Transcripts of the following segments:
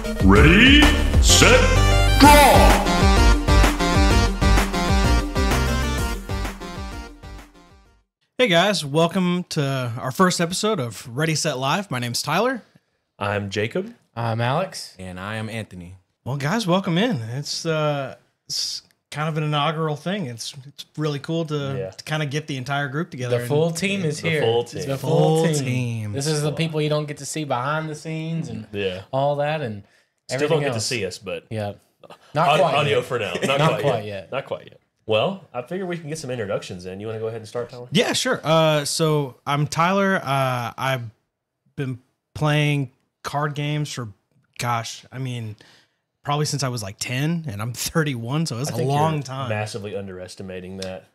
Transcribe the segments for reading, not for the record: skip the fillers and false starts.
Ready, set, draw! Hey guys, welcome to our first episode of Ready, Set, Live. My name's Tyler. I'm Jacob. I'm Alex. And I am Anthony. Well, guys, welcome in. It's kind of an inaugural thing. It's really cool to kind of get the entire group together. The full team is here. Full team. It's the full team. team. This is the people you don't get to see behind the scenes and all that, and Still don't get to see us, but not quite audio yet. for now. Not quite yet. Not quite yet. Well, I figure we can get some introductions in. You want to go ahead and start, Tyler? Yeah, sure. So I'm Tyler. I've been playing card games for, probably since I was like 10, and I'm 31, so it's a long time. Massively underestimating that.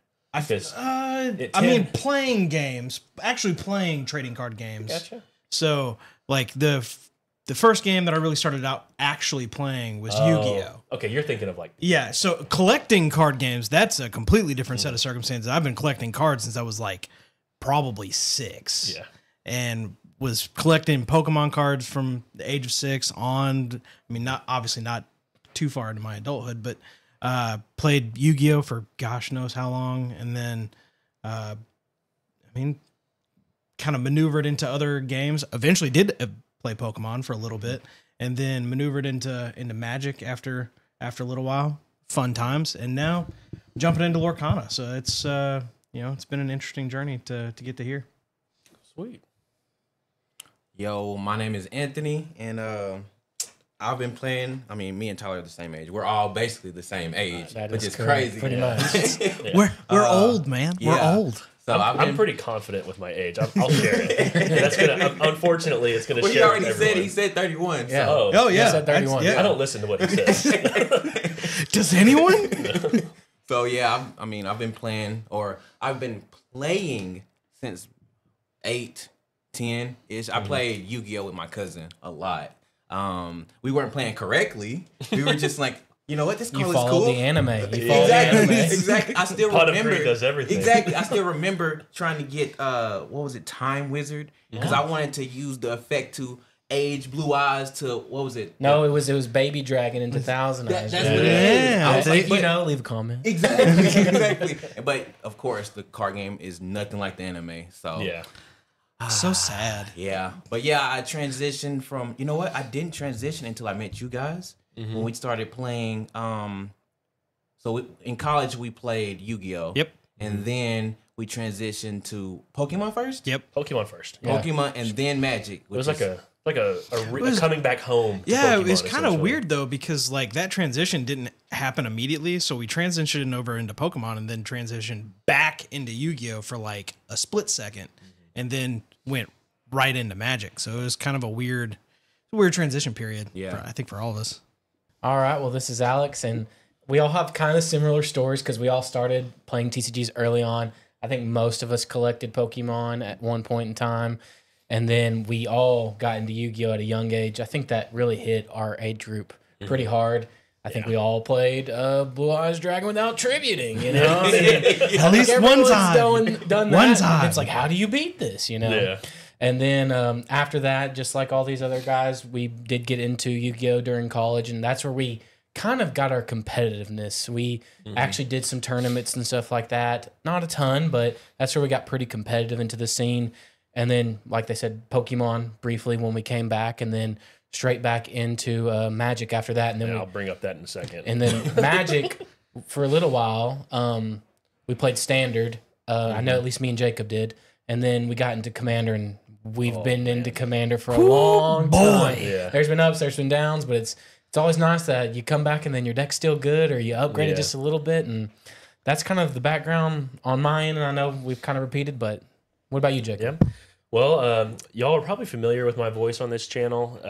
Playing games, actually playing trading card games. Gotcha. So, like the first game that I really started out actually playing was Yu-Gi-Oh. Okay, you're thinking of like... Yeah, so collecting card games, that's a completely different set of circumstances. I've been collecting cards since I was like probably 6. Yeah. And was collecting Pokemon cards from the age of 6 on. Not too far into my adulthood, but played Yu-Gi-Oh for gosh knows how long. And then, kind of maneuvered into other games. Eventually did play Pokemon for a little bit, and then maneuvered into Magic after a little while. Fun times, and now jumping into Lorcana. So it's it's been an interesting journey to get to here. Sweet. Yo, my name is Anthony, and I've been playing. Me and Tyler are the same age. We're all basically the same age, which is crazy. Pretty much. We're old, man. Yeah. We're old. So I'm pretty confident with my age. I'll share it. That's gonna. Unfortunately, it's gonna. Well, share he already with said everyone. he said 31. Yeah. So. Oh yeah. He said 31. I don't listen to what he says. Does anyone? So yeah, I've been playing, or I've been playing since 8, 10-ish. I played Yu-Gi-Oh with my cousin a lot. We weren't playing correctly. We were just like, you know what, this card is cool. You followed the anime. Exactly. I still Pot of remember. Greed does everything. Exactly. I still remember trying to get Time Wizard, because I wanted to use the effect to age Blue Eyes to what was it? No, it was Baby Dragon into Thousand Eyes. That's what it is. Yeah. I was like, leave a comment. Exactly. But of course, the card game is nothing like the anime. So Yeah. So sad. yeah. But yeah, I transitioned from. You know what? I didn't transition until I met you guys when we started playing. In college we played Yu-Gi-Oh. Yep. And then we transitioned to Pokemon first. Yep. Pokemon first. Yeah. Pokemon and then Magic. It was like a coming back home. To Yeah, Pokemon, it was kind of essentially. weird though, because like that transition didn't happen immediately. So we transitioned over into Pokemon and then transitioned back into Yu-Gi-Oh for like a split second, and then went right into Magic. So it was kind of a weird transition period. Yeah. I think for all of us. All right, well, this is Alex, and we all have kind of similar stories because we all started playing TCGs early on. I think most of us collected Pokemon at one point in time, and then we all got into Yu-Gi-Oh at a young age. I think that really hit our age group pretty hard. I think we all played Blue Eyes Dragon without tributing, you know? At least one time. Done One that. time. It's like, how do you beat this, you know? Yeah. And then after that, just like all these other guys, we did get into Yu-Gi-Oh during college, and that's where we kind of got our competitiveness. We actually did some tournaments and stuff like that. Not a ton, but that's where we got pretty competitive into the scene. And then, like they said, Pokemon briefly when we came back, and then straight back into Magic after that. And then I'll bring up that in a second. And then Magic for a little while. We played Standard. I know at least me and Jacob did. And then we got into Commander, and we've been into Commander for a long time. Yeah. There's been ups, there's been downs, but it's always nice that you come back and then your deck's still good, or you upgrade it just a little bit. And that's kind of the background on my end. And I know we've kind of repeated, but what about you, Jacob? Yeah. Well, y'all are probably familiar with my voice on this channel.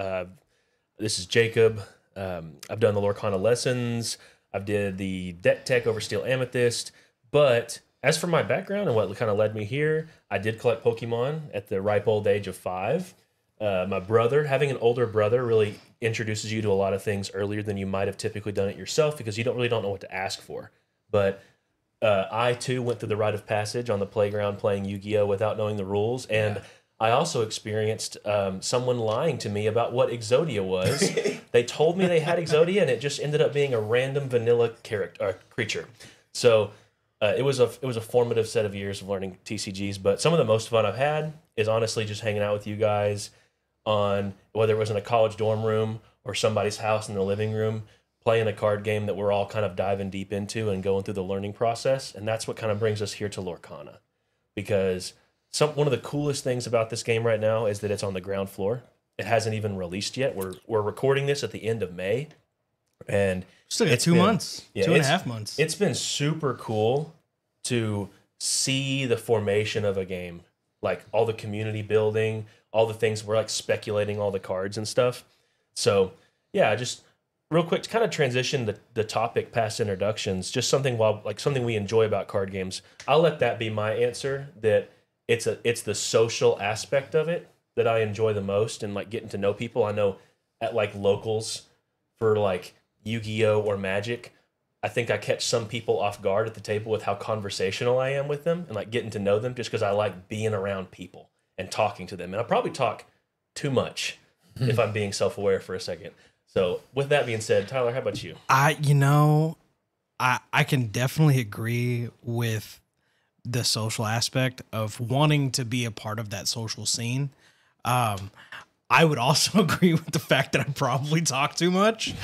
This is Jacob. I've done the Lorcana lessons. I've did the deck tech over Steel Amethyst. But as for my background and what kind of led me here, I did collect Pokemon at the ripe old age of 5. My brother, having an older brother, really introduces you to a lot of things earlier than you might have typically done it yourself, because you don't know what to ask for. But I too went through the rite of passage on the playground playing Yu-Gi-Oh without knowing the rules, and I also experienced someone lying to me about what Exodia was. They told me they had Exodia, and it just ended up being a random vanilla creature. So it was a formative set of years of learning TCGs. But some of the most fun I've had is honestly just hanging out with you guys on whether it was in a college dorm room or somebody's house in the living room, playing a card game that we're all kind of diving deep into and going through the learning process. And that's what kind of brings us here to Lorcana, because one of the coolest things about this game right now is that it's on the ground floor. It hasn't even released yet. We're recording this at the end of May, and still got 2 months, 2.5 months. It's been super cool to see the formation of a game, like all the community building, all the things we're like speculating all the cards and stuff. So yeah, just real quick to kind of transition the topic past introductions, just something we enjoy about card games. I'll let that be my answer, that it's the social aspect of it that I enjoy the most, and like getting to know people. I know at like locals for like Yu-Gi-Oh or Magic, I think I catch some people off guard at the table with how conversational I am with them and like getting to know them, just because I like being around people and talking to them. And I probably talk too much if I'm being self-aware for a second. So with that being said, Tyler, how about you? I can definitely agree with the social aspect of wanting to be a part of that social scene. I would also agree with the fact that I probably talk too much.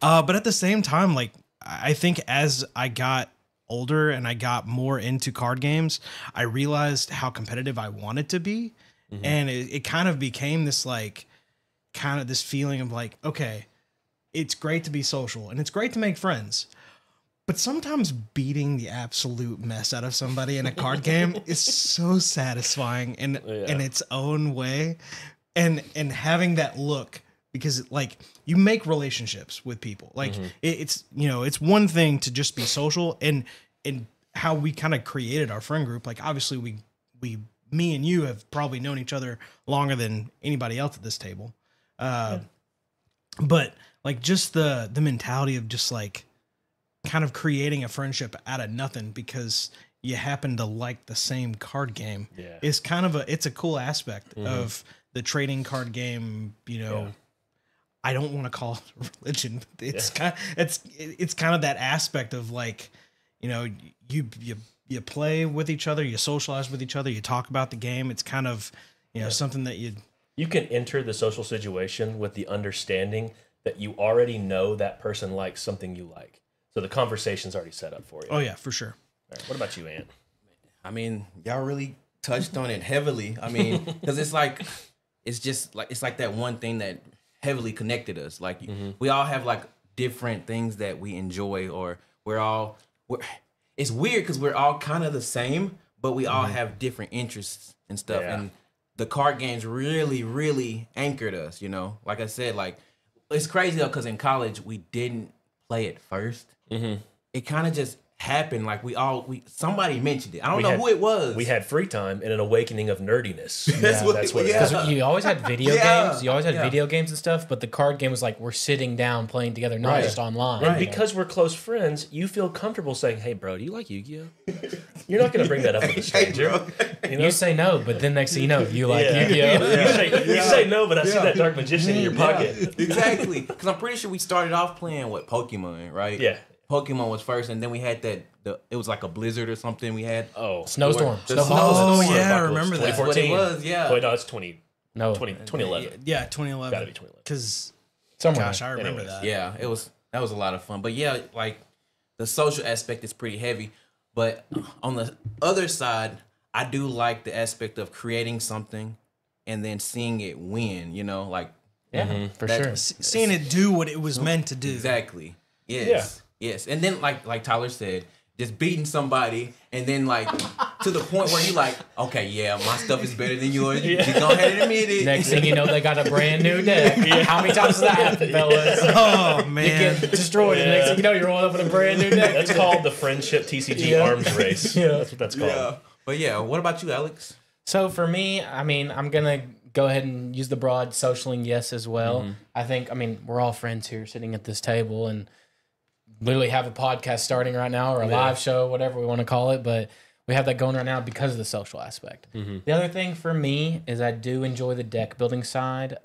But at the same time, like, I think as I got older and I got more into card games, I realized how competitive I wanted to be. Mm-hmm. And it kind of became this like, kind of this feeling of like, okay, it's great to be social and it's great to make friends, but sometimes beating the absolute mess out of somebody in a card game is so satisfying in its own way. And having that look, because like you make relationships with people, like it's one thing to just be social, and how we kind of created our friend group. Like obviously me and you have probably known each other longer than anybody else at this table. But like just the mentality of just like kind of creating a friendship out of nothing because you happen to like the same card game is kind of it's a cool aspect of the trading card game. I don't want to call it religion. It's it's kind of that aspect of like, you play with each other, you socialize with each other, you talk about the game. It's kind of, something that you can enter the social situation with the understanding that you already know that person likes something you like. So the conversation's already set up for you. Oh yeah, for sure. All right, what about you, Ant? I mean, y'all really touched on it heavily. I mean, because it's like that one thing that heavily connected us. Like we all have like different things that we enjoy, or it's weird because we're all kind of the same, but we all have different interests and stuff. Yeah. And the card games really, really anchored us, Like I said, like, it's crazy though, because in college, we didn't play it first. It kind of just happened. Like somebody mentioned it. I don't know who it was. We had free time and an awakening of nerdiness. That's what because you always had video games. You always had video games and stuff, but the card game was like we're sitting down playing together, not just online. And because we're close friends, you feel comfortable saying, "Hey, bro, do you like Yu-Gi-Oh?" You're not going to bring that up with a stranger. You say no, but then next thing you know, you like Yu-Gi-Oh. You say no, but I see that dark magician in your pocket. Exactly. Because I'm pretty sure we started off playing Pokemon, right? Yeah. Pokemon was first, and then we had it was like a blizzard or something. We had Snowstorm. Oh yeah, I remember that. That's what it was. Yeah. Wait, no, it's 2011. Yeah, 2011. Gotta be 2011. Because gosh, I remember that. Yeah, that was a lot of fun. But yeah, like the social aspect is pretty heavy. But on the other side, I do like the aspect of creating something and then seeing it win. Like for sure, seeing it do what it was meant to do. Exactly. Yes. Yes, and then like Tyler said, just beating somebody, and then like to the point where you like, okay, yeah, my stuff is better than yours. You go ahead and admit it. Next thing you know, they got a brand new deck. How many times does that happen, fellas? Oh man, you get destroyed, and next thing you know, you're rolling up with a brand new deck. That's called the Friendship TCG Arms Race. That's what that's called. Yeah, but yeah, what about you, Alex? So for me, I mean, I'm gonna go ahead and use the broad socialing yes as well. I think, we're all friends here sitting at this table, and literally have a podcast starting right now or a live show, whatever we want to call it. But we have that going right now because of the social aspect. The other thing for me is I do enjoy the deck building side.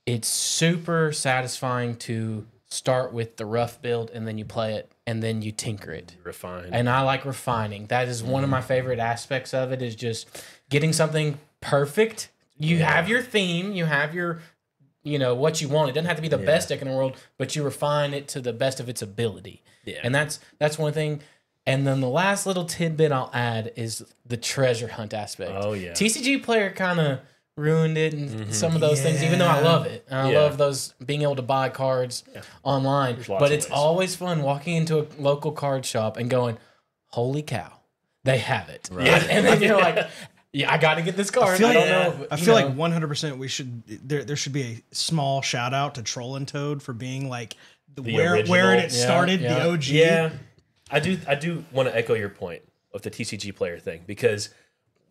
It's super satisfying to start with the rough build and then you play it and then you tinker it. Refine. And I like refining. That is one of my favorite aspects of it, is just getting something perfect. You have your theme, you have your, what you want. It doesn't have to be the best deck in the world, but you refine it to the best of its ability. Yeah. And that's one thing. And then the last little tidbit I'll add is the treasure hunt aspect. Oh, yeah. TCG Player kind of ruined it and some of those things, even though I love it. And I love those, being able to buy cards online. But it's always fun walking into a local card shop and going, holy cow, they have it. Right. And then you're like, I got to get this card. I feel like 100% there should be a small shout out to Troll and Toad for being like where it started, the OG. Yeah. I do want to echo your point of the TCG Player thing, because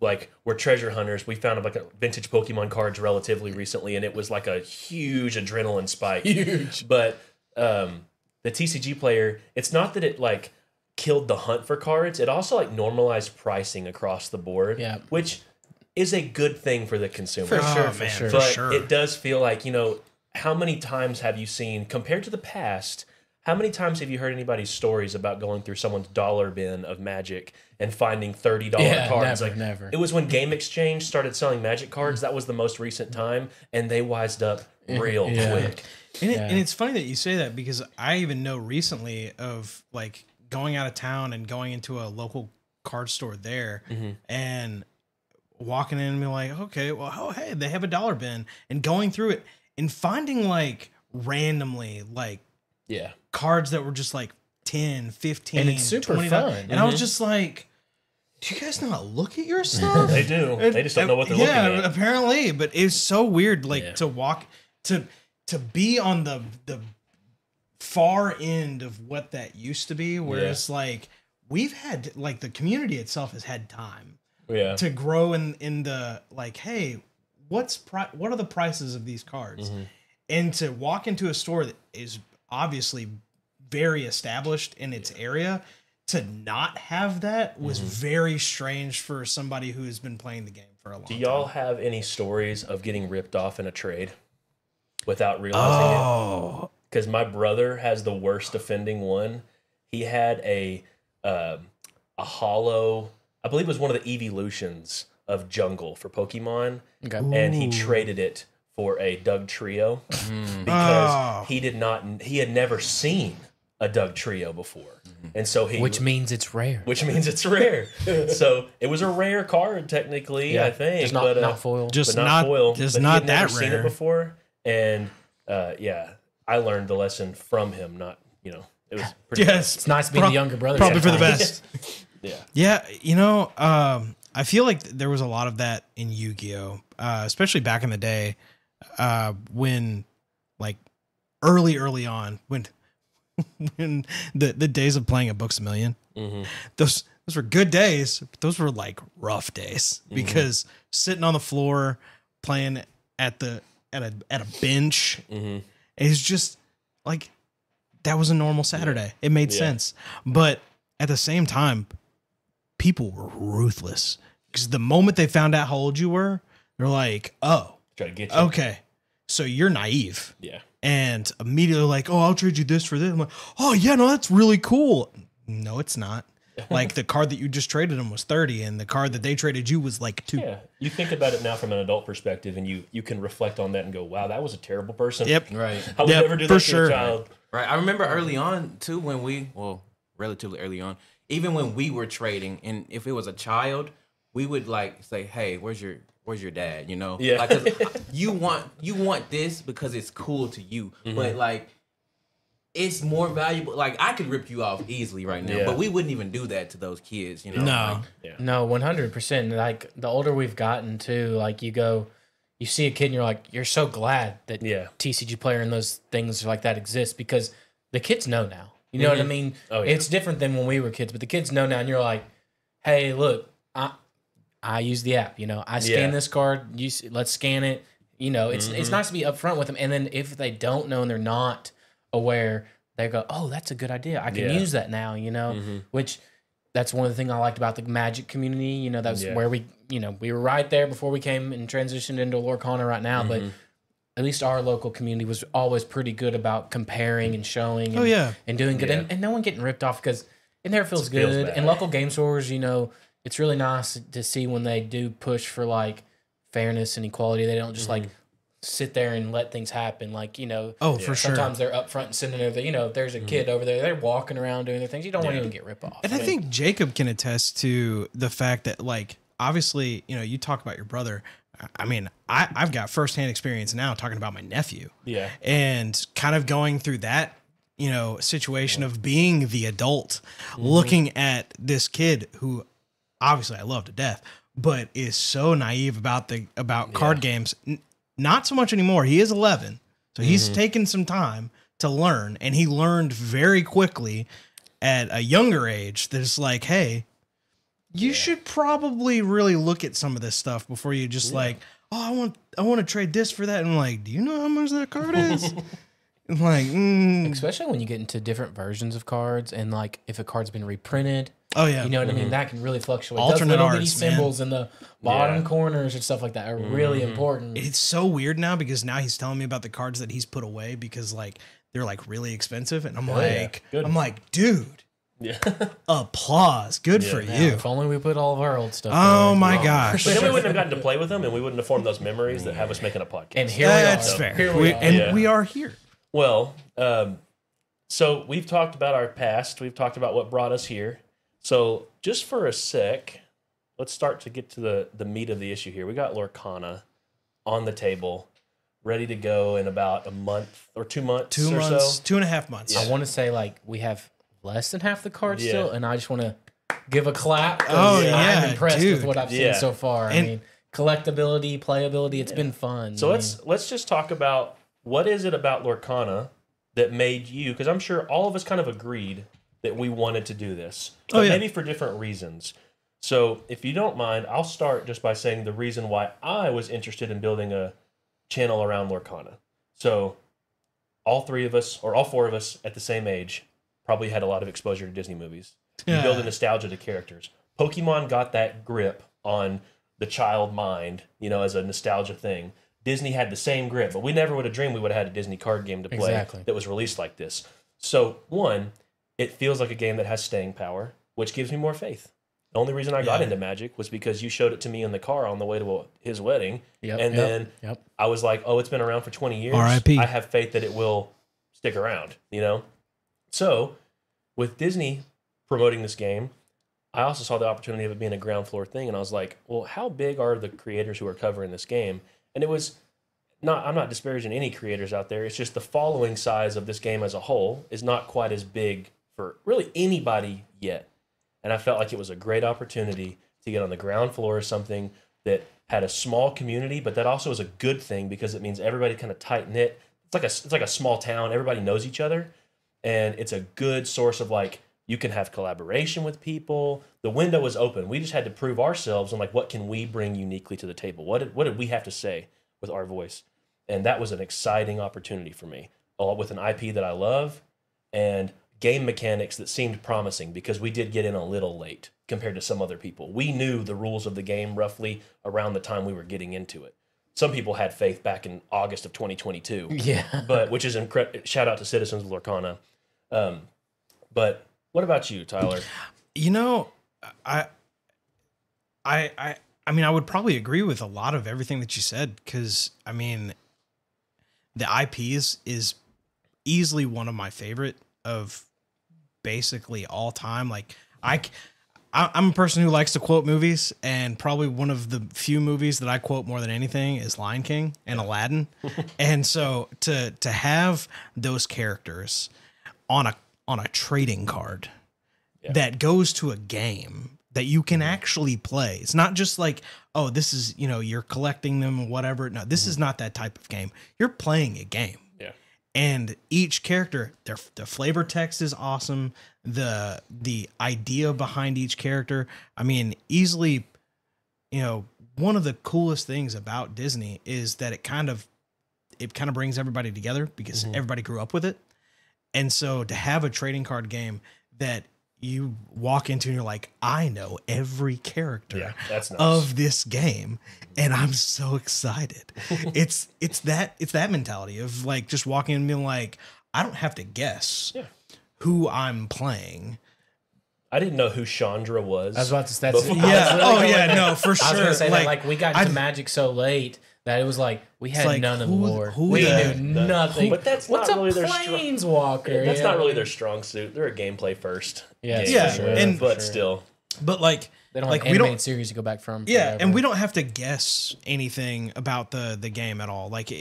like, we're treasure hunters. We found like a vintage Pokemon cards relatively recently, and it was like a huge adrenaline spike. Huge. But the TCG Player, it's not that it like killed the hunt for cards. It also like normalized pricing across the board, which is a good thing for the consumer. For sure. But it does feel like, how many times have you seen, compared to the past, how many times have you heard anybody's stories about going through someone's dollar bin of Magic and finding $30 cards? Never. It was when Game Exchange started selling Magic cards. That was the most recent time, and they wised up real quick. And it's funny that you say that, because I even know recently of like going out of town and going into a local card store there and walking in and being like, okay, well, hey, they have a dollar bin, and going through it and finding like randomly like cards that were just like 10, 15, and it's super 20, fun. And I was just like, do you guys not look at your stuff? They do. They just don't know what they're looking at. Yeah, apparently. But it's so weird, like to walk to be on the far end of what that used to be, where it's like we've had, like, the community itself has had time to grow in the, like, hey, what are the prices of these cards? And to walk into a store that is obviously very established in its area, to not have that was very strange for somebody who has been playing the game for a long time. Do y'all have any stories of getting ripped off in a trade without realizing it? Because my brother has the worst offending one. He had a hollow, I believe it was one of the evolutions of Jungle for Pokemon, and he traded it for a Doug Trio because he had never seen a Doug Trio before. And so which means it's rare. So it was a rare card technically, I think. Just not foil. Just but not foil. Just but not he had never that seen rare. it before. And I learned the lesson from him. Not, it was pretty it's nice being the younger brother. Probably for the best. Yeah. I feel like there was a lot of that in Yu-Gi-Oh, especially back in the day, when, like, early on, when the days of playing at Books A Million, those were good days, but those were like rough days, because sitting on the floor playing at a bench is just like, that was a normal Saturday. It made sense, but at the same time, people were ruthless, because the moment they found out how old you were, they're like, oh, try to get you. Okay, so you're naive. Yeah. And immediately like, oh, I'll trade you this for this. I'm like, oh yeah, no, that's really cool. No, it's not. Like, the card that you just traded them was 30, and the card that they traded you was like 2. Yeah. You think about it now from an adult perspective, and you can reflect on that and go, wow, that was a terrible person. Yep. Right. I would never do that to a child. Right. I remember early on too, when relatively early on, even when we were trading, and if it was a child, we would like say, hey, where's your dad? Yeah. Like, 'cause you want this because it's cool to you, but like, it's more valuable. Like, I could rip you off easily right now, but we wouldn't even do that to those kids. No. Like, No, 100%. Like, the older we've gotten too, like, you see a kid and you're like, you're so glad that TCG Player and those things like that exist, because the kids know now. You know what I mean? Oh, yeah. It's different than when we were kids, but the kids know now, and you're like, hey, look, I use the app. I scan this card. Let's scan it. It's nice to be upfront with them. And then if they don't know and they're not aware, they go, oh, that's a good idea. I can use that now. Which that's one of the things I liked about the Magic community. You know, that's where we were right there before we came and transitioned into Lorcana right now. But at least our local community was always pretty good about comparing and showing and doing good. And no one getting ripped off because it never feels good. And local game stores, you know, it's really nice to see when they do push for like fairness and equality. They don't just like sit there and let things happen. Like, you know, for sure. Sometimes they're up front and sitting there. You know, there's a kid over there. They're walking around doing their things. You don't want anyone to get ripped off. And I think Jacob can attest to the fact that, like, obviously, you know, you talk about your brother. I mean, I've got firsthand experience now talking about my nephew. Yeah. And kind of going through that, you know, situation of being the adult, looking at this kid who obviously I love to death, but is so naive about card games. Not so much anymore. He is 11, so he's taken some time to learn, and he learned very quickly at a younger age that it's like, hey, you should probably really look at some of this stuff before you just like, oh, I want to trade this for that. And I'm like, do you know how much that card is? I'm like, especially when you get into different versions of cards, and like if a card's been reprinted. Oh yeah, you know what I mean. That can really fluctuate. Alternate Those little arts, bitty symbols in the bottom corners and stuff like that are really important. It's so weird now because now he's telling me about the cards that he's put away because like they're like really expensive, and I'm like, dude, applause, good for you. If only we put all of our old stuff. Oh my gosh! But then we wouldn't have gotten to play with them, and we wouldn't have formed those memories that have us making a podcast. And here that's we are. fair. Here we are. We are here. Well, so we've talked about our past. We've talked about what brought us here. So just for a sec, let's start to get to the meat of the issue here. We got Lorcana on the table, ready to go in about a month or 2 months. 2 months, 2.5 months. I want to say like we have less than half the cards still, and I just want to give a clap. Oh yeah, I'm impressed dude. with what I've seen so far. I mean, collectability, playability, it's been fun. So let's just talk about what is it about Lorcana that made you, because I'm sure all of us kind of agreed that we wanted to do this, but maybe for different reasons. So if you don't mind, I'll start just by saying the reason why I was interested in building a channel around Lorcana. So all three of us, or all four of us at the same age, probably had a lot of exposure to Disney movies. You build a nostalgia to characters. Pokemon got that grip on the child mind, you know, as a nostalgia thing. Disney had the same grip, but we never would have dreamed we would have had a Disney card game to play that was released like this. So one, it feels like a game that has staying power, which gives me more faith. The only reason I got into Magic was because you showed it to me in the car on the way to his wedding. Then I was like, oh, it's been around for 20 years. R.I.P. I have faith that it will stick around, you know? So with Disney promoting this game, I also saw the opportunity of it being a ground floor thing. And I was like, well, how big are the creators who are covering this game? And it was not, I'm not disparaging any creators out there. It's just the following size of this game as a whole is not quite as big for really anybody yet. And I felt like it was a great opportunity to get on the ground floor of something that had a small community, but that also is a good thing because it means everybody kind of tight knit. It's like a small town. Everybody knows each other, and it's a good source of like you can have collaboration with people. The window was open. We just had to prove ourselves and like what can we bring uniquely to the table. What did we have to say with our voice? And that was an exciting opportunity for me, with an IP that I love and game mechanics that seemed promising because we did get in a little late compared to some other people. We knew the rules of the game roughly around the time we were getting into it. Some people had faith back in August of 2022. Yeah. But which is incredible. Shout out to Citizens of Lorcana. But what about you, Tyler? You know, I mean, I would probably agree with a lot of everything that you said because, I mean, the IP is easily one of my favorite of basically all time. Like I'm a person who likes to quote movies, and probably one of the few movies that I quote more than anything is Lion King and Aladdin. And so to have those characters on a trading card that goes to a game that you can actually play. It's not just like, oh, this is, you know, you're collecting them or whatever. No, this is not that type of game. You're playing a game. Yeah. And each character, the flavor text is awesome. The idea behind each character, I mean, easily, you know, one of the coolest things about Disney is that it kind of brings everybody together because everybody grew up with it. And so to have a trading card game that you walk into and you're like, I know every character Yeah, that's nice. of this game, and I'm so excited. it's that mentality of like just walking in and being like, I don't have to guess who I'm playing. I didn't know who Chandra was. I was about to say before- No, for sure. I was gonna say that like we got into Magic so late that it was like we had like, none of the who- lore. who We the- knew nothing. But that's What's not a really their planeswalker? That's you not know? really their strong suit. They're a gameplay first. Yeah, game, yeah, sure. and- but still, But like, They don't like have we animated don't. series to go back from. Yeah, forever. and we don't have to guess anything about the game at all. Like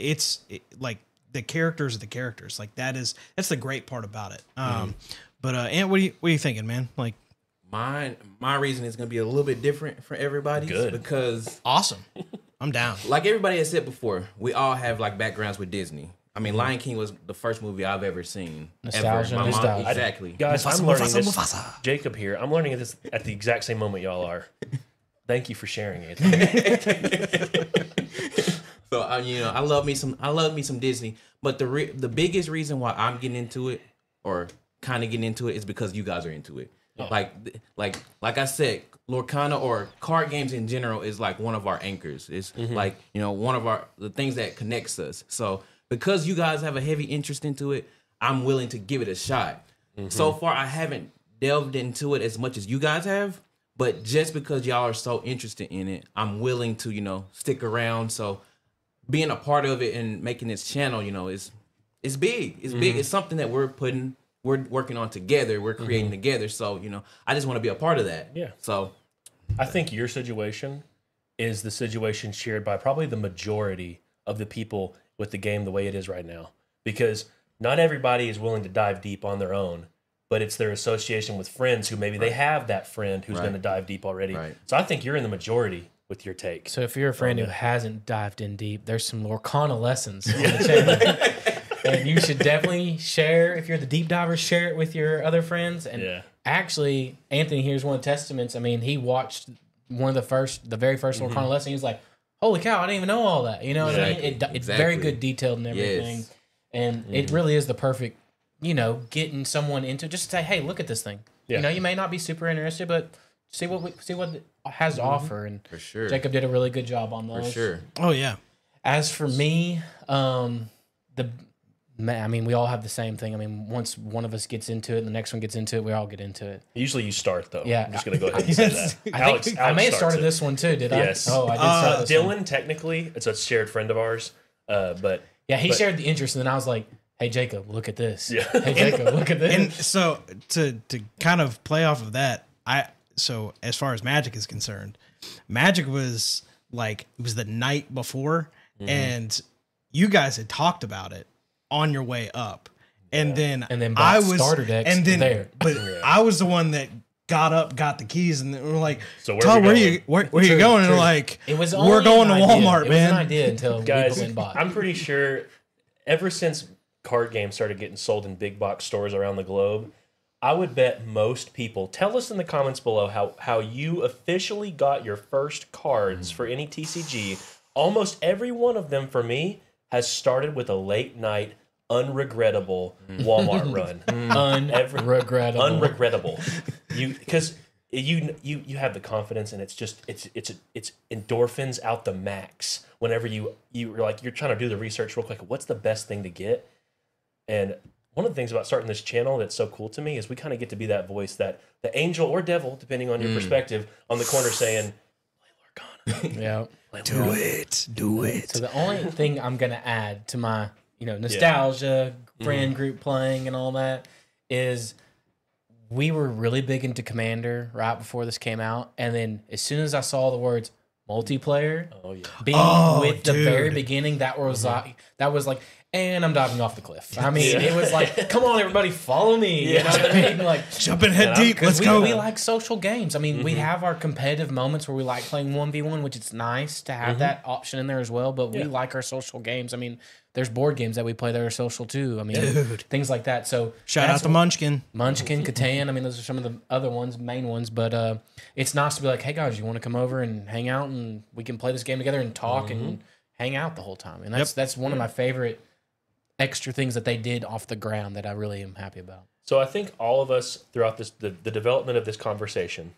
like the characters are the characters. Like that's the great part about it. But Ant, what are you thinking, man? Like, My reason is gonna be a little bit different for everybody. Good. Because awesome. I'm down. like everybody has said before, we all have like backgrounds with Disney. I mean, Lion King was the first movie I've ever seen. Nostalgia, Ever. My mom, nostalgia. exactly. guys, Mufasa, I'm learning Mufasa, this. Mufasa. Jacob here. I'm learning this at the exact same moment y'all are. Thank you for sharing it. So I love me some Disney. But the biggest reason why I'm getting into it, or kind of getting into it, is because you guys are into it. Like I said, Lorcana or card games in general is like one of our anchors. It's like, one of the things that connects us. So because you guys have a heavy interest into it, I'm willing to give it a shot. So far, I haven't delved into it as much as you guys have, but just because y'all are so interested in it, I'm willing to, stick around. So being a part of it and making this channel, it's big. It's big. It's something that we're working on together. We're creating together. So, I just want to be a part of that. Yeah. So I think your situation is the situation shared by probably the majority of the people with the game the way it is right now. Because not everybody is willing to dive deep on their own, but it's their association with friends who maybe they have that friend who's going to dive deep already. Right. So I think you're in the majority with your take. So if you're a friend who hasn't dived in deep, there's some Lorcana lessons on the channel. And you should definitely share, if you're the deep diver, share it with your other friends. And actually, Anthony here's one of the testaments. I mean, he watched the very first Lorcana lesson. He was like, holy cow, I didn't even know all that. You know what I mean? It's very good detailed and everything. Yes. And it really is the perfect, getting someone into just to say, hey, look at this thing. Yeah. You may not be super interested, but see what it has to offer. And for sure. Jacob did a really good job on those. For sure. Oh yeah. As for me, we all have the same thing. I mean, once one of us gets into it and the next one gets into it, we all get into it. Usually you start, though. Yeah. I'm just going to go ahead and say that. I may have started this one too, did I? Yes. Oh, I did start this one. Dylan, technically, it's a shared friend of ours, but... Yeah, he but- shared the interest, and then I was like, hey, Jacob, look at this. Yeah. Hey, Jacob, look at this. And so to kind of play off of that, so as far as Magic is concerned, Magic was like, it was the night before, and you guys had talked about it on your way up. And then bought I was starter decks and then there. but I was the one that got up, got the keys, and we're like, So Todd, where you going? And we're like, It was we're only going to an idea. Walmart, It man. was an idea until Guys, we went and bought. I'm pretty sure ever since card games started getting sold in big box stores around the globe, I would bet most people, tell us in the comments below how you officially got your first cards for any TCG. Almost every one of them for me has started with a late night, unregrettable Walmart run. Unregrettable. Unregrettable. Because you have the confidence, and it's endorphins out the max whenever you're trying to do the research real quick. What's the best thing to get? And one of the things about starting this channel that's so cool to me is we kind of get to be that voice, that the angel or devil, depending on your perspective, on the corner saying, "Play Lorcana." Yeah. Do it. So the only thing I'm gonna add to my, nostalgia, friend group playing and all that is we were really big into Commander right before this came out, and then as soon as I saw the words multiplayer with the very beginning, that was like, and I'm diving off the cliff. I mean, it was like, come on, everybody, follow me. You know what I mean? Like, Jumping head deep. Let's we, go. We like social games. I mean, we have our competitive moments where we like playing 1v1, which it's nice to have that option in there as well. But we like our social games. I mean, there's board games that we play that are social too. I mean, things like that. So Shout out to Munchkin. Munchkin, Catan. I mean, those are some of the other ones, main ones. But it's nice to be like, hey guys, you want to come over and hang out, and we can play this game together and talk and hang out the whole time. And that's one of my favorite extra things that they did off the ground that I really am happy about. So I think all of us throughout the development of this conversation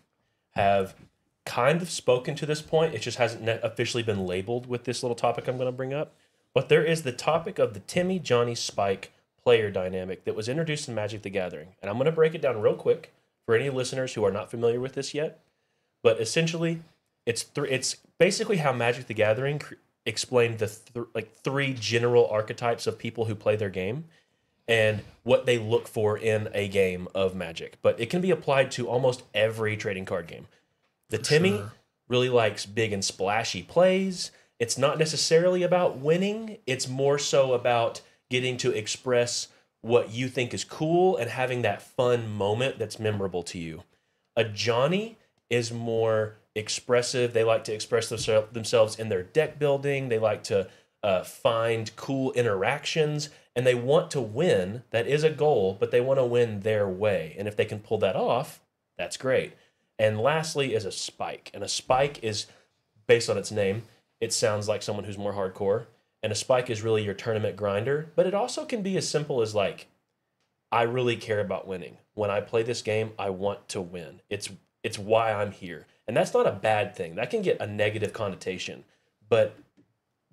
have kind of spoken to this point. It just hasn't officially been labeled with this little topic I'm going to bring up. But there is the topic of the Timmy, Johnny, Spike player dynamic that was introduced in Magic the Gathering. And I'm going to break it down real quick for any listeners who are not familiar with this yet. But essentially, it's basically how Magic the Gathering explained the three general archetypes of people who play their game and what they look for in a game of Magic. But it can be applied to almost every trading card game. The Timmy really likes big and splashy plays. It's not necessarily about winning. It's more so about getting to express what you think is cool and having that fun moment that's memorable to you. A Johnny is more expressive. They like to express themselves in their deck building. They like to find cool interactions, and they want to win. That is a goal, but they want to win their way. And if they can pull that off, that's great. And lastly is a Spike. And a Spike is, based on its name, it sounds like someone who's more hardcore. And a Spike is really your tournament grinder. But it also can be as simple as like, I really care about winning. When I play this game, I want to win. It's why I'm here. And that's not a bad thing. That can get a negative connotation. But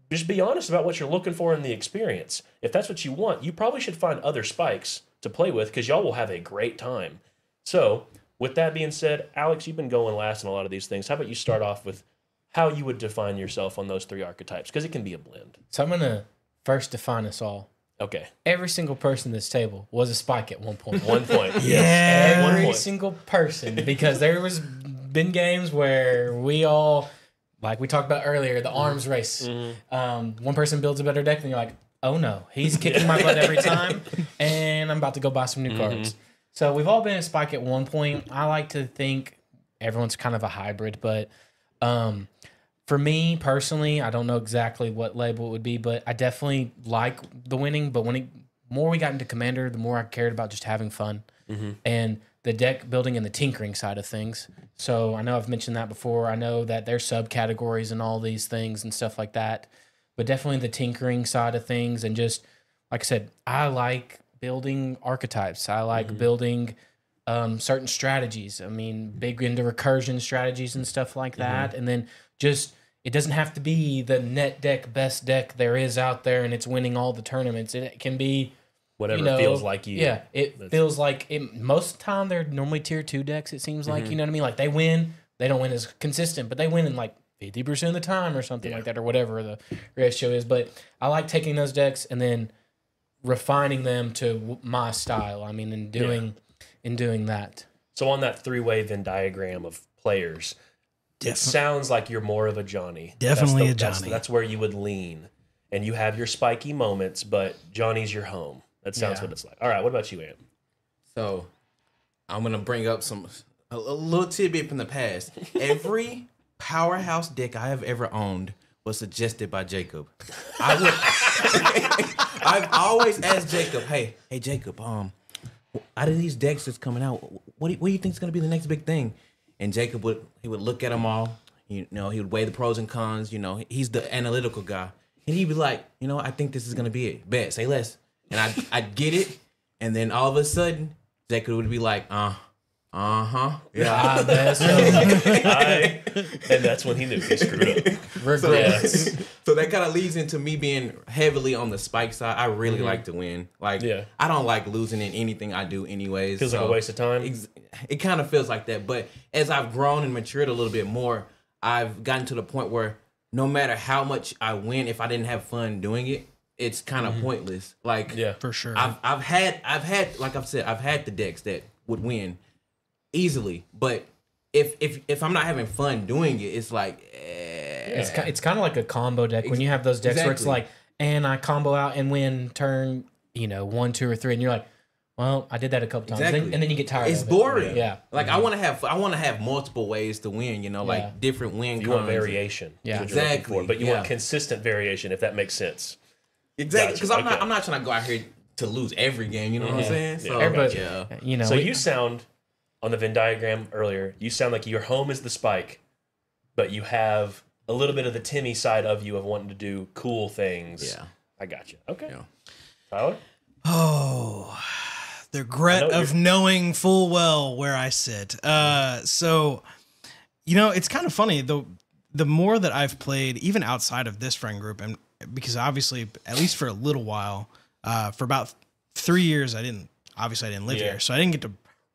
just be honest about what you're looking for in the experience. If that's what you want, you probably should find other Spikes to play with because y'all will have a great time. So, with that being said, Alex, you've been going last in a lot of these things. How about you start off with how you would define yourself on those three archetypes? Because it can be a blend. So I'm going to first define us all. Okay. Every single person at this table was a Spike at one point. 1 point. Yeah. Every single person. Because there was been games where we all, like we talked about earlier, the arms race. One person builds a better deck, and you're like, oh no, he's kicking my butt every time, and I'm about to go buy some new cards. So we've all been a Spike at one point. I like to think everyone's kind of a hybrid, but for me personally, I don't know exactly what label it would be, but I definitely like the winning. But more we got into Commander, the more I cared about just having fun and the deck building and the tinkering side of things. So I know I've mentioned that before. I know that there's subcategories and all these things and stuff like that, but definitely the tinkering side of things. And just like I said, I like building archetypes. I like building certain strategies. I mean, big into recursion strategies and stuff like that. And then just, it doesn't have to be the net deck, best deck there is out there and it's winning all the tournaments. It can be whatever feels like you. Yeah, feels like it. Most of the time they're normally tier 2 decks, it seems like. You know what I mean? Like they win. They don't win as consistent, but they win in like 50% of the time or something like that, or whatever the ratio is. But I like taking those decks and then refining them to my style. I mean, in doing that. So on that three-way Venn diagram of players, it sounds like you're more of a Johnny. Definitely a Johnny. That's where you would lean. And you have your spiky moments, but Johnny's your home. That sounds what it's like. All right, what about you, Ant? So I'm gonna bring up a little tidbit from the past. Every powerhouse deck I have ever owned was suggested by Jacob. I've always asked Jacob, hey Jacob, out of these decks that's coming out, what do you think is gonna be the next big thing? And Jacob would look at them all. He would weigh the pros and cons. He's the analytical guy, and he'd be like, I think this is gonna be it. Bet, say less. And I'd get it, and then all of a sudden, Jacob would be like, yeah. And that's when he knew he screwed up. Regrets. So that kind of leads into me being heavily on the Spike side. I really like to win. Like, I don't like losing in anything I do anyways. Feels like a waste of time. It kind of feels like that. But as I've grown and matured a little bit more, I've gotten to the point where no matter how much I win, if I didn't have fun doing it, it's kind of pointless. Like, for sure. I've had, like I've said, I've had the decks that would win easily, but if I'm not having fun doing it, it's like it's kind of like a combo deck when you have those decks where it's like, and I combo out and win turn 1, 2, or 3, and you're like, well, I did that a couple times, and then you get tired. It's of boring. It. Yeah, like I want to have multiple ways to win. Like different win. You want variation. Yeah, exactly. But you want consistent variation, if that makes sense. Exactly, because I'm not trying to go out here to lose every game. You know what I'm saying? So, So you sound on the Venn diagram earlier. You sound like your home is the Spike, but you have a little bit of the Timmy side of you of wanting to do cool things. Yeah, I got you. Okay. Yeah. Tyler? Oh, the regret of knowing full well where I sit. So, it's kind of funny. The more that I've played, even outside of this friend group, and because obviously, at least for a little while, for about 3 years, I didn't live here. So I didn't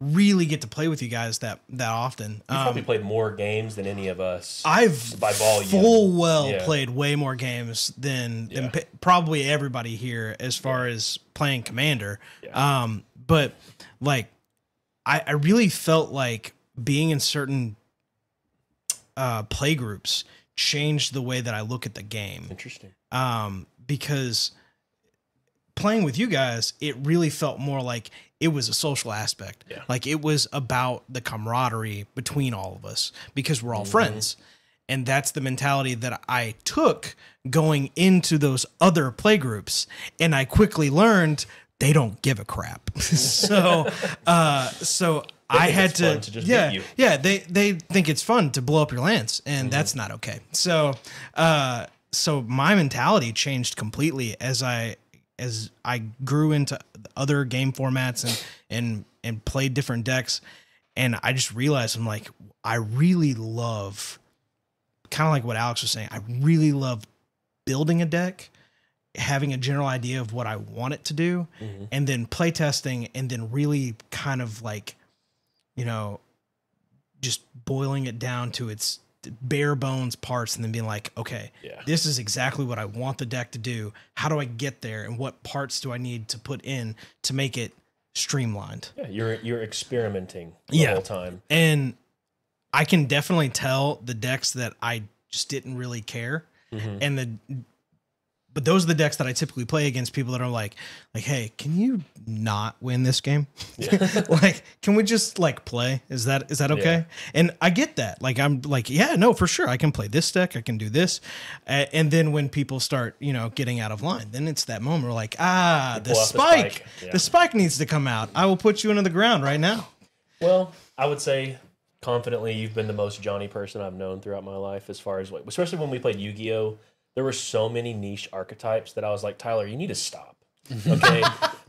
really get to play with you guys that often. You probably played more games than any of us. I've by volume. Played way more games than probably everybody here as far as playing Commander. Yeah. But like, I really felt like being in certain play groups changed the way that I look at the game. Interesting. Because playing with you guys, it really felt more like it was a social aspect. Yeah. Like it was about the camaraderie between all of us because we're all friends. And that's the mentality that I took going into those other play groups. And I quickly learned they don't give a crap. So I had to just beat you. Yeah, they think it's fun to blow up your lands, and that's not okay. So my mentality changed completely as I grew into other game formats and played different decks, and I just realized I'm like, I really love, kind of like what Alex was saying, I really love building a deck, having a general idea of what I want it to do, and then play testing, and then really kind of like, just boiling it down to its bare bones parts, and then being like, okay, this is exactly what I want the deck to do. How do I get there, and what parts do I need to put in to make it streamlined? Yeah, you're experimenting the whole time, and I can definitely tell the decks that I just didn't really care, but those are the decks that I typically play against people that are like, hey, can you not win this game? Yeah. Like, can we just like play? Is that okay? Yeah. And I get that. Like, I'm like, yeah, no, for sure. I can play this deck. I can do this. And then when people start, getting out of line, then it's that moment where like, the spike. Yeah. The spike needs to come out. I will put you into the ground right now. Well, I would say confidently you've been the most Johnny person I've known throughout my life, as far as like, especially when we played Yu-Gi-Oh! There were so many niche archetypes that I was like, Tyler, you need to stop. Okay,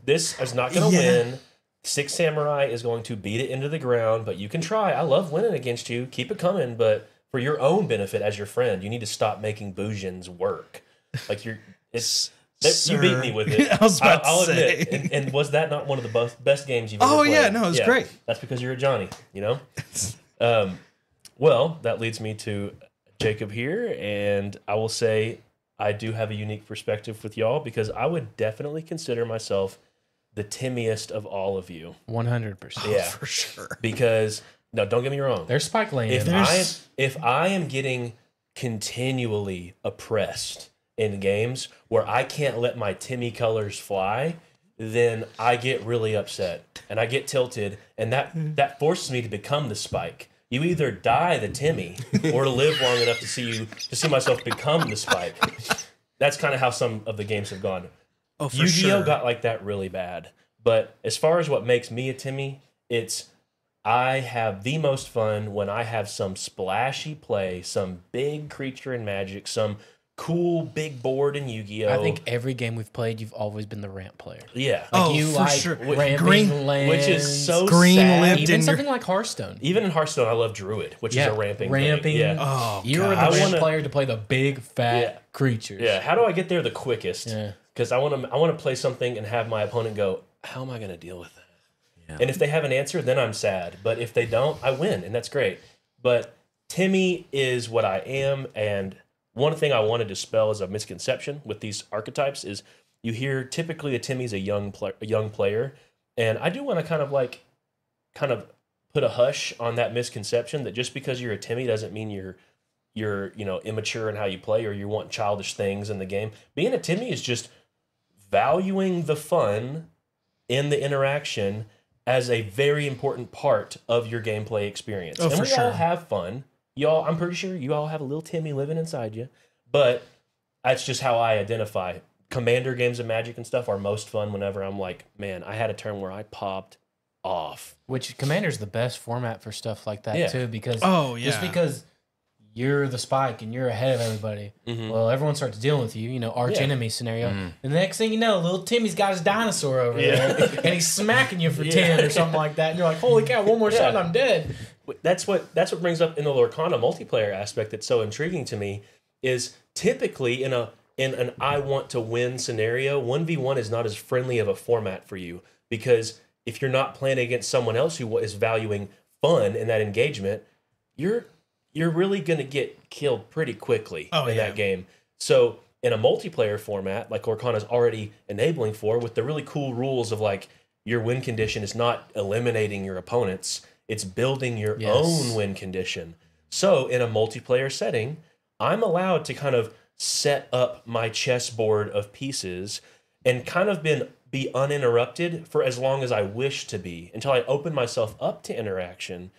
this is not going to win. Six Samurai is going to beat it into the ground, but you can try. I love winning against you. Keep it coming, but for your own benefit as your friend, you need to stop making Bujins work. Like you beat me with it. I'll admit. And was that not one of the best games you've ever played? Oh yeah, no, it was great. That's because you're a Johnny, Well, that leads me to Jacob here, and I will say I do have a unique perspective with y'all because I would definitely consider myself the Timmiest of all of you. 100%. Yeah, for sure. Because no, don't get me wrong. There's spike lane. If I am getting continually oppressed in games where I can't let my Timmy colors fly, then I get really upset and I get tilted, and that forces me to become the spike. You either die the Timmy or live long enough to see myself become the spike. That's kind of how some of the games have gone. Oh, for Yu-Gi-Oh! Sure. Got like that really bad. But as far as what makes me a Timmy, it's I have the most fun when I have some splashy play, some big creature in Magic, some cool big board in Yu-Gi-Oh! I think every game we've played, you've always been the ramp player. Yeah. Like you for like sure. ramping lands. Which is so green sad. Even something like Hearthstone. Even in Hearthstone, I love Druid, which is a ramping thing. Yeah. Oh, you were the ramp player to play the big fat creatures. Yeah. How do I get there the quickest? Yeah. Because I want to play something and have my opponent go, how am I going to deal with that? Yeah. And if they have an answer, then I'm sad. But if they don't, I win, and that's great. But Timmy is what I am, and one thing I want to dispel as a misconception with these archetypes is you hear typically a Timmy's a young player, and I do want to kind of put a hush on that misconception that just because you're a Timmy doesn't mean you're immature in how you play or you want childish things in the game. Being a Timmy is just valuing the fun in the interaction as a very important part of your gameplay experience. Oh, and we for all sure. have fun. Y'all, I'm pretty sure you all have a little Timmy living inside you, but that's just how I identify. Commander games of Magic and stuff are most fun whenever I'm like, man, I had a turn where I popped off. Which Commander's the best format for stuff like that too, because Oh, yeah. just because you're the spike and you're ahead of everybody. Well, everyone starts dealing with you, arch enemy scenario. And the next thing you know, little Timmy's got his dinosaur over there and he's smacking you for 10 or something like that. And you're like, holy cow, one more shot and I'm dead. That's what brings up in the Lorcana multiplayer aspect that's so intriguing to me is typically in an I want to win scenario, 1v1 is not as friendly of a format for you because if you're not playing against someone else who is valuing fun in that engagement, you're really going to get killed pretty quickly in that game. So in a multiplayer format, like Lorcana's already enabling for, with the really cool rules of like your win condition is not eliminating your opponents, it's building your own win condition. So in a multiplayer setting, I'm allowed to kind of set up my chessboard of pieces and kind of be uninterrupted for as long as I wish to be until I open myself up to interaction.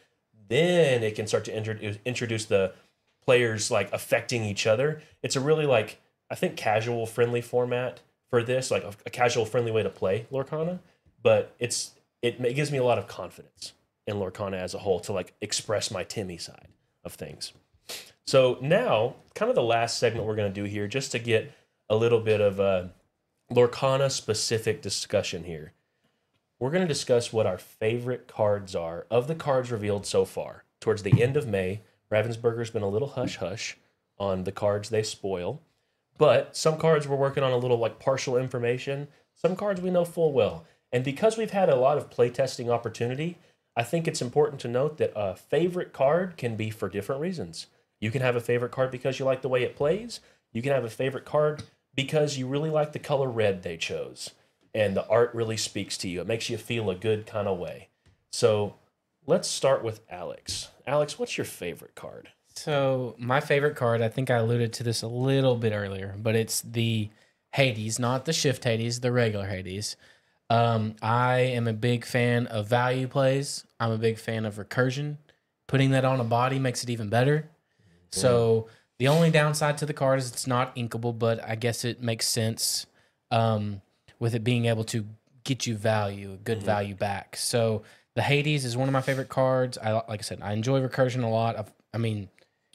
Then it can start to introduce the players like affecting each other. It's a really like, I think casual friendly format for this, like a casual friendly way to play Lorcana, but it gives me a lot of confidence in Lorcana as a whole to like express my Timmy side of things. So now, kind of the last segment we're going to do here, just to get a little bit of a Lorcana-specific discussion here. We're going to discuss what our favorite cards are of the cards revealed so far. Towards the end of May, Ravensburger's been a little hush-hush on the cards they spoil, but some cards we're working on a little like partial information, some cards we know full well. And because we've had a lot of playtesting opportunity, I think it's important to note that a favorite card can be for different reasons. You can have a favorite card because you like the way it plays. You can have a favorite card because you really like the color red they chose. And the art really speaks to you. It makes you feel a good kind of way. So let's start with Alex. Alex, what's your favorite card? So my favorite card, I think I alluded to this a little bit earlier, but it's the Hades, not the Shift Hades, the regular Hades. I am a big fan of value plays. I'm a big fan of recursion. Putting that on a body makes it even better. So the only downside to the card is it's not inkable, but I guess it makes sense with it being able to get you value, good value back. So the Hades is one of my favorite cards. Like I said, I enjoy recursion a lot. I mean,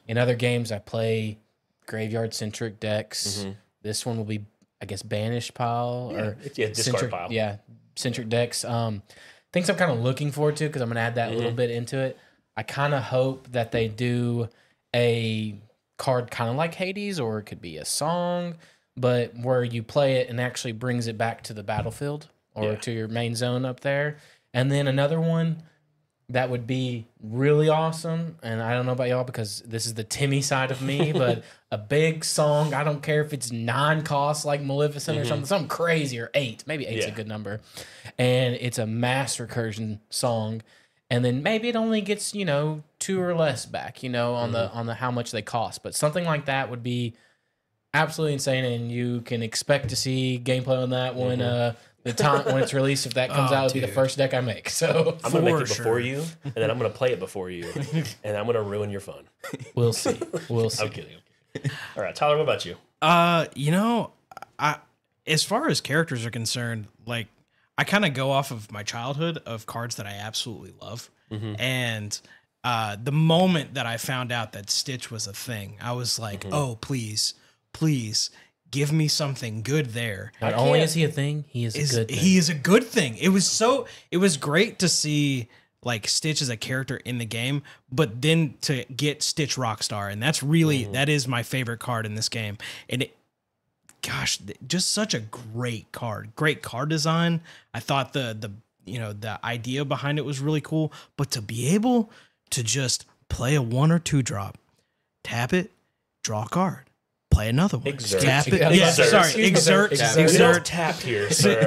in other games, I play graveyard-centric decks. This one will be, I guess, banished pile or discard pile. Yeah, centric decks. Things I'm kind of looking forward to because I'm going to add that little bit into it. I kind of hope that they do a card kind of like Hades, or it could be a song, but where you play it and actually brings it back to the battlefield or to your main zone up there. And then another one that would be really awesome, and I don't know about y'all because this is the Timmy side of me, but a big song, I don't care if it's 9 costs like Maleficent or something crazy, or 8. Maybe 8's a good number. And it's a mass recursion song. And then maybe it only gets, 2 or less back, on the how much they cost. But something like that would be absolutely insane, and you can expect to see gameplay on that when the time when it's released. If that comes out, it'll be the first deck I make. So I'm gonna make it before you, and then I'm gonna play it before you, and I'm gonna ruin your fun. We'll see. We'll see. I'm kidding. All right, Tyler, what about you? As far as characters are concerned, like, I kind of go off of my childhood of cards that I absolutely love. And the moment that I found out that Stitch was a thing, I was like, oh, please, give me something good there. Not only is he a thing, he is a good thing. He is a good thing. It was great to see like Stitch as a character in the game, but then to get Stitch Rockstar. And that's really, that is my favorite card in this game. And gosh, just such a great card design. I thought the idea behind it was really cool, but to be able to just play a 1 or 2 drop, tap it, draw a card, play another one, tap it. Exert. We don't tap here, sir.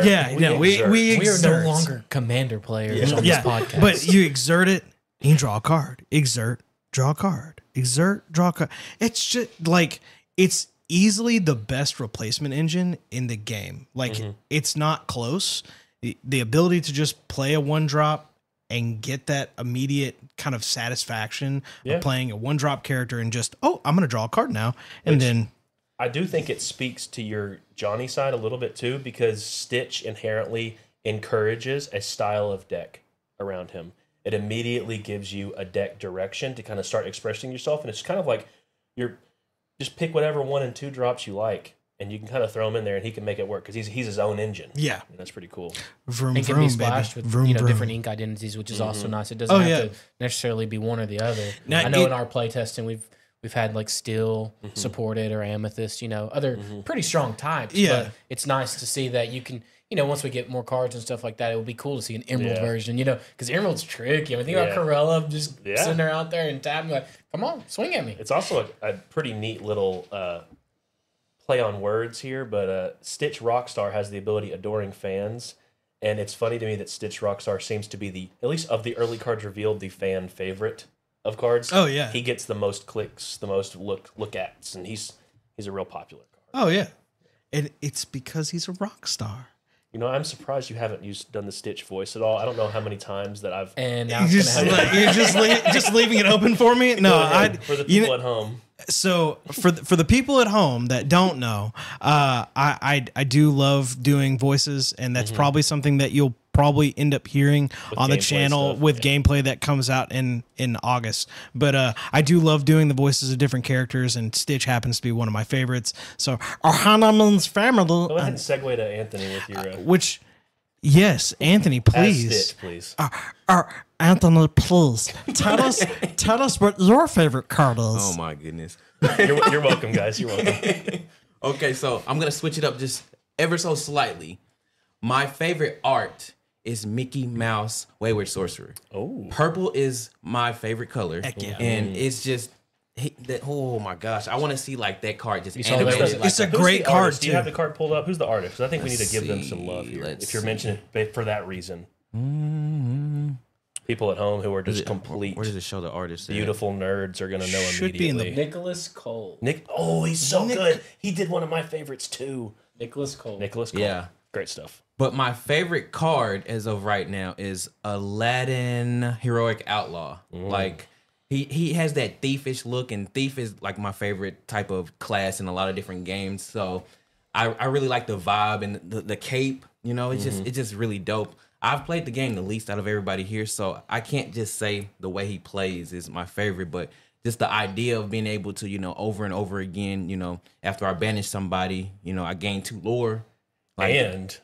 We are exert. no longer commander players on this podcast. But you exert it, and you draw a card. Exert, draw a card. Exert, draw a card. It's just like it's easily the best replacement engine in the game. Like it's not close. The ability to just play a 1-drop and get that immediate kind of satisfaction of playing a 1-drop character and just, I'm going to draw a card now. And then I do think it speaks to your Johnny side a little bit too, because Stitch inherently encourages a style of deck around him. It immediately gives you a deck direction to kind of start expressing yourself. And it's kind of like you're just pick whatever 1 and 2 drops you like, and you can kind of throw him in there, and he can make it work because he's his own engine. Yeah, and that's pretty cool. Vroom, It can vroom, be splashed baby. with Vroom, vroom. different ink identities, which is also nice. It doesn't Oh, have yeah. to necessarily be one or the other. Now, I know it- in our play testing we've had like steel supported or amethyst, other pretty strong types. Yeah. But it's nice to see that you can, once we get more cards and stuff like that, it would be cool to see an emerald Yeah. version, because emerald's tricky. I mean, think Yeah. about Corella just Yeah. sitting there out there and tapping like, come on, swing at me. It's also a pretty neat little play on words here, but Stitch Rockstar has the ability adoring fans, and it's funny to me that Stitch Rockstar seems to be at least of the early cards revealed, the fan favorite of cards. Oh, yeah. He gets the most clicks, the most look ats, and he's a real popular card. Oh yeah, and it's because he's a rock star. I'm surprised you haven't done the Stitch voice at all. I don't know how many times that I've. And now it's gonna happen. You're just leaving it open for me. No, for the people at home. So for the people at home that don't know, I do love doing voices, and that's probably something that you'll probably end up hearing on the gameplay channel stuff, with gameplay that comes out in August. But I do love doing the voices of different characters, and Stitch happens to be one of my favorites. So Hanneman's family, Go ahead and segue to Anthony with your. which yes, Anthony, please. Stitch, please. Anthony, please tell us what your favorite card is. Oh my goodness. You're welcome, guys. You're welcome. Okay, so I'm gonna switch it up just ever so slightly. My favorite art is Mickey Mouse Wayward Sorcerer. Oh, Purple is my favorite color. Heck yeah. And it's just oh my gosh, I want to see like that card just saw that animated. It's a Who's great the card, artist? Do you too. have the card pulled up? Who's the artist? 'Cause I think we need to give them see. some love here. Let's If you're see. mentioning it for that reason. People at home who are just complete Where does it show the artist? at? beautiful nerds are going to know Should be in immediately. the- Nicholas Cole. He's so good. He did one of my favorites too. Nicholas Cole. Nicholas Cole. Yeah. Great stuff. But my favorite card as of right now is Aladdin Heroic Outlaw. Like he has that thiefish look, and thief is like my favorite type of class in a lot of different games. So I really like the vibe and the cape. It's just really dope. I've played the game the least out of everybody here, so I can't just say the way he plays is my favorite, but just the idea of being able to, over and over again, after I banish somebody, I gain 2 lore. And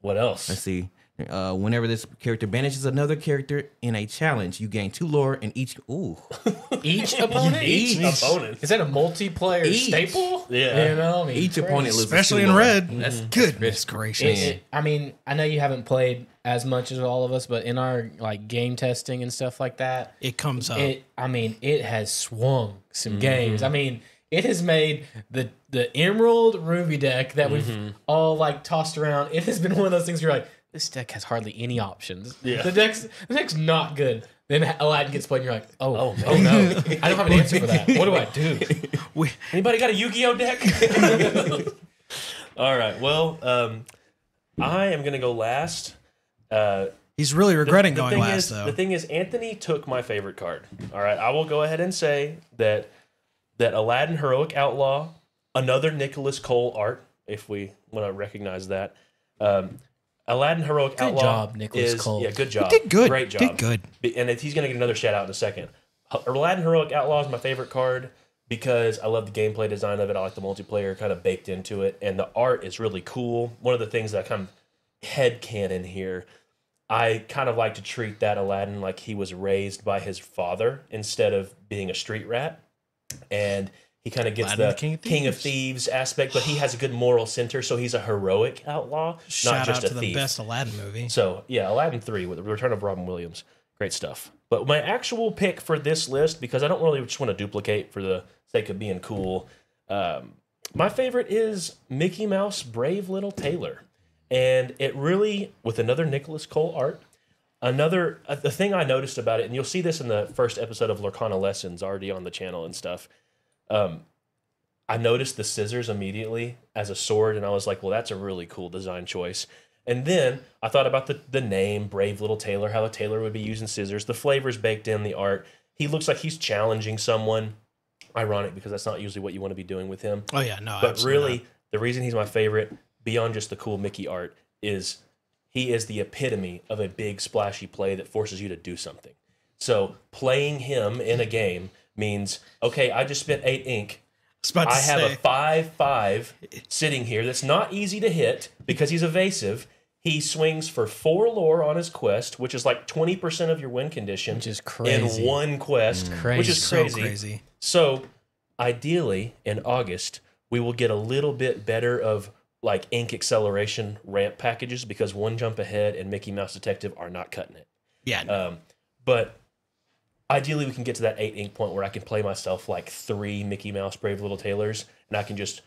what else? Let's see. Whenever this character banishes another character in a challenge, you gain 2 lore and each. Ooh, Each opponent? Each opponent. Is that a multiplayer Each. staple? Yeah. I mean, each crazy. opponent loses especially 2 in lore. red. That's Goodness gracious. I mean, I know you haven't played as much as all of us, but in our like game testing and stuff like that, It comes up. it has swung some games. I mean, it has made the Emerald Ruby deck that we've all like tossed around. It has been one of those things where you're like, this deck has hardly any options. Yeah. The deck's not good. Then Aladdin gets played, and you're like, oh no, I don't have an answer for that. What do I do? Anybody got a Yu-Gi-Oh deck? All right. Well, I am going to go last. He's really regretting The going thing last, is, though. The thing is, Anthony took my favorite card. All right, I will go ahead and say that Aladdin Heroic Outlaw, another Nicholas Cole art, if we want to recognize that. Aladdin Heroic Outlaw. job, Nicholas Cole. Yeah, good job. He did good. Great job. Did good. And he's going to get another shout out in a second. Aladdin Heroic Outlaw is my favorite card because I love the gameplay design of it. I like the multiplayer kind of baked into it, and the art is really cool. One of the things that I kind of headcanon here, I kind of like to treat that Aladdin like he was raised by his father instead of being a street rat. And he kind of gets Aladdin, the the King of Thieves aspect, but he has a good moral center, so he's a heroic outlaw, not Shout just out a to thief. the best Aladdin movie. So, yeah, Aladdin 3 with the return of Robin Williams. Great stuff. But my actual pick for this list, because I don't really just want to duplicate for the sake of being cool, my favorite is Mickey Mouse Brave Little Tailor. And it really, with another Nicholas Cole art, the thing I noticed about it, and you'll see this in the first episode of Lorcana Lessons already on the channel and stuff, I noticed the scissors immediately as a sword, and I was like, well, that's a really cool design choice. And then I thought about the name, Brave Little Tailor, how a tailor would be using scissors. The flavor's baked in the art. He looks like he's challenging someone. Ironic, because that's not usually what you want to be doing with him. Oh yeah, no. But absolutely really, not. the reason he's my favorite, beyond just the cool Mickey art, is he is the epitome of a big splashy play that forces you to do something. So playing him in a game means, okay, I just spent 8 ink. I have a 5/5 sitting here that's not easy to hit because he's evasive. He swings for 4 lore on his quest, which is like 20% of your win condition. Which is crazy. In one quest, which is So crazy. crazy. So, ideally, in August, we will get a little bit better of like ink acceleration ramp packages because One Jump Ahead and Mickey Mouse Detective are not cutting it. Yeah. But ideally, we can get to that 8 ink point where I can play myself like 3 Mickey Mouse Brave Little Tailors, and I can just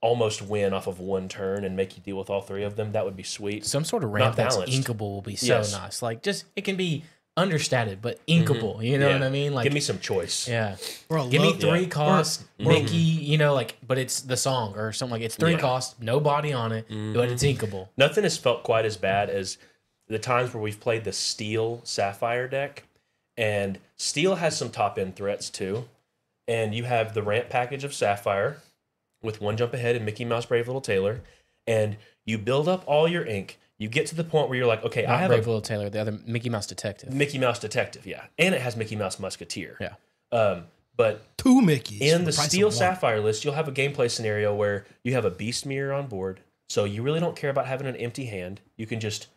almost win off of one turn and make you deal with all 3 of them. That would be sweet. Some sort of ramp that's balanced. inkable will be so nice. Like, just, it can be understated, but inkable. You know what I mean? Like, give me some choice. Yeah. Or Give me 3 cost, Mickey, you know, like, but it's the song or something like it's 3 cost, no body on it, but it's inkable. Nothing has felt quite as bad as the times where we've played the Steel Sapphire deck, and Steel has some top end threats too. And you have the ramp package of Sapphire with One Jump Ahead and Mickey Mouse Brave Little Tailor, and you build up all your ink. You get to the point where you're like, okay, I have Brave Little Tailor, the other Mickey Mouse Detective. Mickey Mouse Detective, yeah. And it has Mickey Mouse Musketeer. Yeah. But 2 Mickeys. in for the price of Steel 1. Sapphire list, you'll have a gameplay scenario where you have a Beast Mirror on board, so you really don't care about having an empty hand. You can just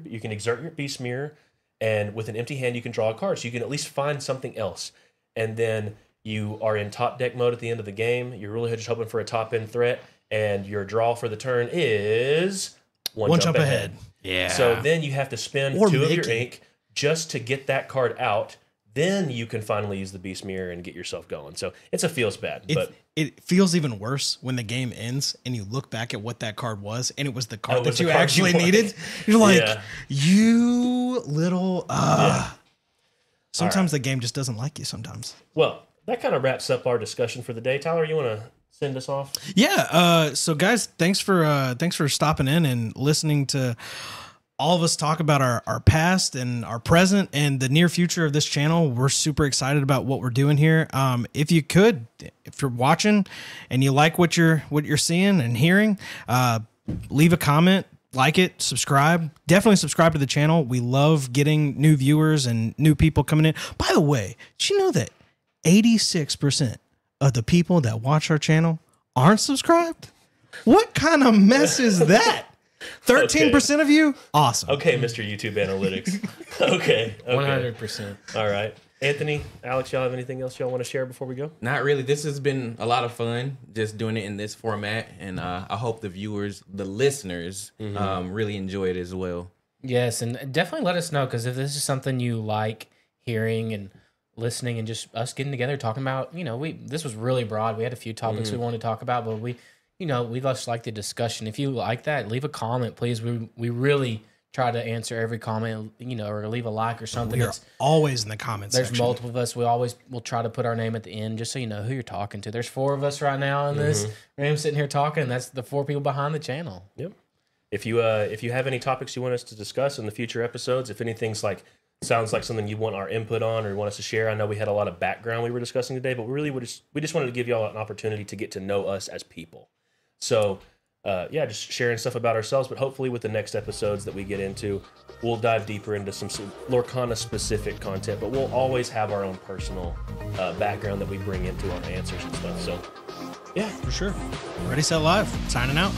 you can exert your Beast Mirror, and with an empty hand, you can draw a card, so you can at least find something else. And then you are in top deck mode at the end of the game. You're really just hoping for a top end threat, and your draw for the turn is one jump ahead. Yeah. So then you have to spend Or 2 of your Mickey. ink just to get that card out. Then you can finally use the Beast Mirror and get yourself going. So it feels bad, but It feels even worse when the game ends and you look back at what that card was, and it was the card it was that the you card actually you wanted. needed. You're like, Yeah. you little. Sometimes the game just doesn't like you. Sometimes. well, that kind of wraps up our discussion for the day. Tyler, you want to send us off? Yeah. So guys, thanks for stopping in and listening to all of us talk about our past and our present and the near future of this channel. We're super excited about what we're doing here. If you're watching and you like what you're seeing and hearing, leave a comment, like it, subscribe. Definitely subscribe to the channel. We love getting new viewers and new people coming in. By the way, did you know that 86% of the people that watch our channel aren't subscribed? What kind of mess is that? 13% of you? Awesome. Okay, Mr. YouTube Analytics. Okay. 100%. All right. Anthony, Alex, y'all have anything else y'all want to share before we go? Not really. This has been a lot of fun, just doing it in this format, and I hope the viewers, the listeners, really enjoy it as well. Yes, and definitely let us know, because if this is something you like hearing and listening and just us getting together talking about, this was really broad. We had a few topics we wanted to talk about, but we just like the discussion. If you like that, leave a comment, please. We really try to answer every comment, or leave a like or something. We're always in the comments There's section. multiple of us. We'll try to put our name at the end just so you know who you're talking to. There's 4 of us right now in this. I'm sitting here talking, and that's the 4 people behind the channel. Yep. If you have any topics you want us to discuss in the future episodes, if anything's sounds like something you want our input on or want us to share, I know we had a lot of background we were discussing today, but we just wanted to give y'all an opportunity to get to know us as people. So, just sharing stuff about ourselves, but hopefully with the next episodes that we get into, we'll dive deeper into some Lorcana-specific content, but we'll always have our own personal background that we bring into our answers and stuff. So, yeah. For sure. Ready, set, live. Signing out.